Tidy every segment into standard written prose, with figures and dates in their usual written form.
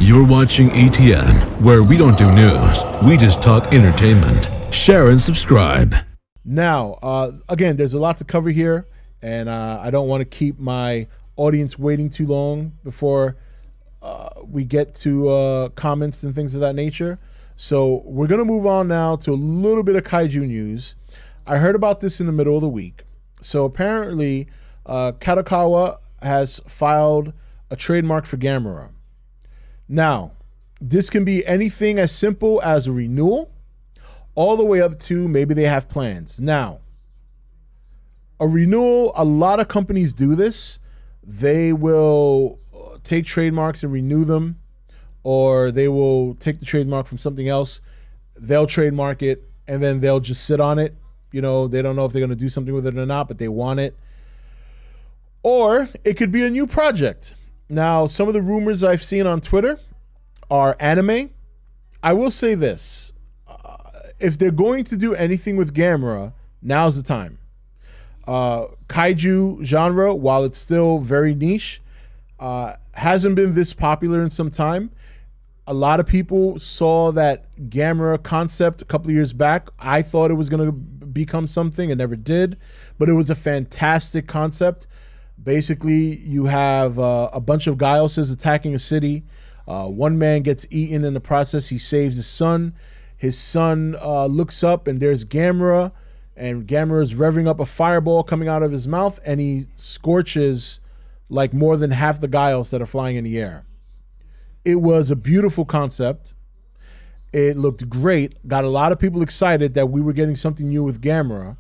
You're watching ETN, where we don't do news, we just talk entertainment. Share and subscribe. Now, again, there's a lot to cover here, and I don't want to keep my audience waiting too long before we get to comments and things of that nature. So we're going to move on now to a little bit of kaiju news. I heard about this in the middle of the week. So apparently, Kadokawa has filed a trademark for Gamera. Now, this can be anything as simple as a renewal all the way up to maybe they have plans. Now, a renewal, a lot of companies do this. They will take trademarks and renew them, or they will take the trademark from something else. They'll trademark it, and then they'll just sit on it. You know, they don't know if they're going to do something with it or not, but they want it. Or it could be a new project. Now, some of the rumors I've seen on Twitter are anime. I will say this. If they're going to do anything with Gamera, now's the time. Kaiju genre, while it's still very niche, hasn't been this popular in some time. A lot of people saw that Gamera concept a couple of years back. I thought it was going to become something. It never did, but it was a fantastic concept. Basically, you have a bunch of Gaioses attacking a city. One man gets eaten in the process. He saves his son. His son looks up, and there's Gamera, and Gamera is revving up a fireball coming out of his mouth, and he scorches like more than half the Gaios that are flying in the air. It was a beautiful concept. It looked great. Got a lot of people excited that we were getting something new with Gamera,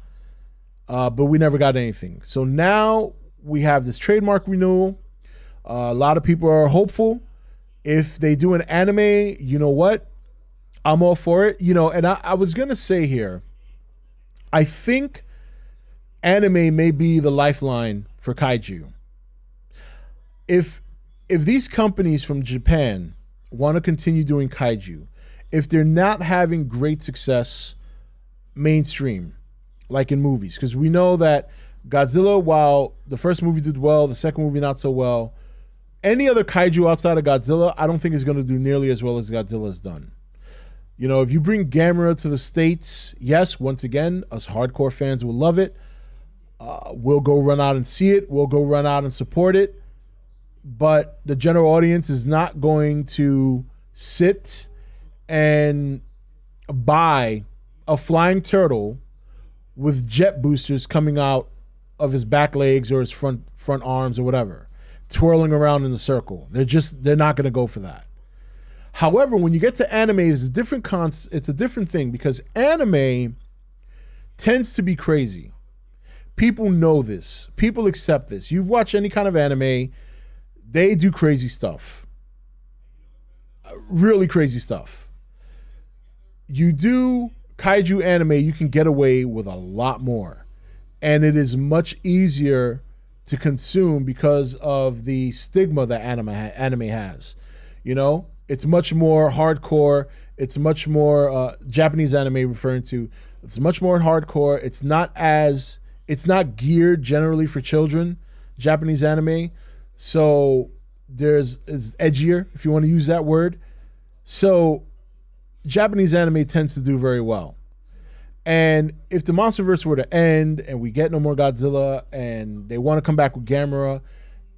but we never got anything. So now we have this trademark renewal. A lot of people are hopeful. If they do an anime, you know what? I'm all for it. You know, and I was going to say here, I think anime may be the lifeline for kaiju. If these companies from Japan want to continue doing kaiju, if they're not having great success mainstream, like in movies, because we know that Godzilla, while the first movie did well, the second movie not so well, any other kaiju outside of Godzilla, I don't think is going to do nearly as well as Godzilla's done. You know, if you bring Gamera to the States, yes, once again, us hardcore fans will love it. We'll go run out and see it. We'll go run out and support it. But the general audience is not going to sit and buy a flying turtle with jet boosters coming out of his back legs or his front arms or whatever, twirling around in a circle. They're not going to go for that. However, when you get to anime, it's a different thing, because anime tends to be crazy. People know this. People accept this. You watch any kind of anime, they do crazy stuff. Really crazy stuff. You do kaiju anime, you can get away with a lot more. And it is much easier to consume because of the stigma that anime has. You know, it's much more hardcore. It's much more Japanese anime referring to. It's much more hardcore. It's not geared generally for children, Japanese anime. So it's edgier, if you want to use that word. So Japanese anime tends to do very well. And if the MonsterVerse were to end and we get no more Godzilla and they want to come back with Gamera,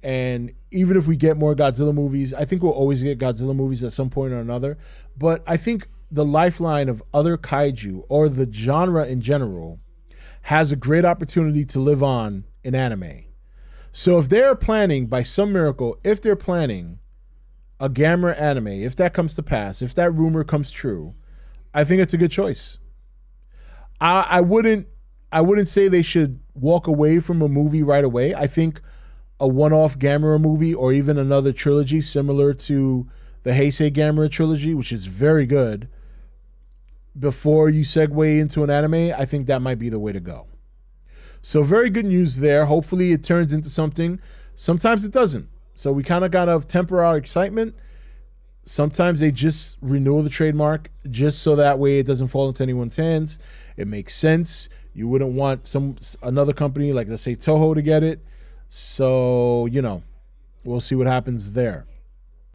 and even if we get more Godzilla movies, I think we'll always get Godzilla movies at some point or another. But I think the lifeline of other kaiju, or the genre in general, has a great opportunity to live on in anime. So if they're planning, by some miracle, if they're planning a Gamera anime, if that comes to pass, if that rumor comes true, I think it's a good choice. I wouldn't say they should walk away from a movie right away. I think a one-off Gamera movie, or even another trilogy similar to the Heisei Gamera trilogy, which is very good, before you segue into an anime, I think that might be the way to go. So very good news there. Hopefully it turns into something. Sometimes it doesn't. So we kind of got to temper our excitement. Sometimes they just renew the trademark just so that way it doesn't fall into anyone's hands. It makes sense. You wouldn't want another company like, let's say, Toho to get it. So, you know, we'll see what happens there.